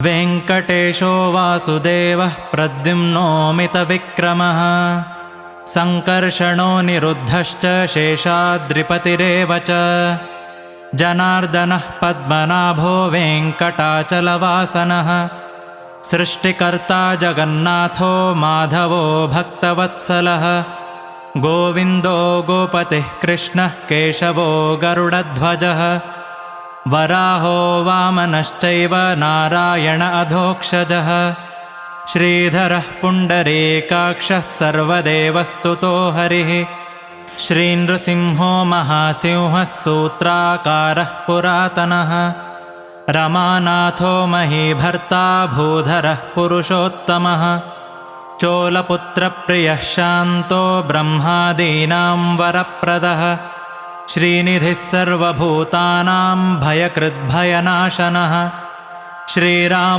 वेङ्कटेशो वासुदेवः प्रद्युम्नोऽमितविक्रमः सङ्कर्षणो निरुद्धश्च शेषाद्रिपतिरेव च जनार्दनः पद्मनाभो वेङ्कटाचलवासनः सृष्टिकर्ता जगन्नाथो माधवो भक्तवत्सलः गोविन्दो गोपतिः कृष्णः केशवो गरुडध्वजः वराहो वामनश्चैव नारायण अधोक्षजः श्रीधरः पुण्डरीकाक्षः सर्वदेवस्तुतो हरिः श्रीनृसिंहो महासिंहः सूत्राकारः पुरातनः रमानाथो महीभर्ता भूधरः पुरुषोत्तमः चोलपुत्रप्रियः शान्तो ब्रह्मादीनां वरप्रदः श्रीनिधिः सर्वभूतानां भयकृद्भयनाशनः श्रीराम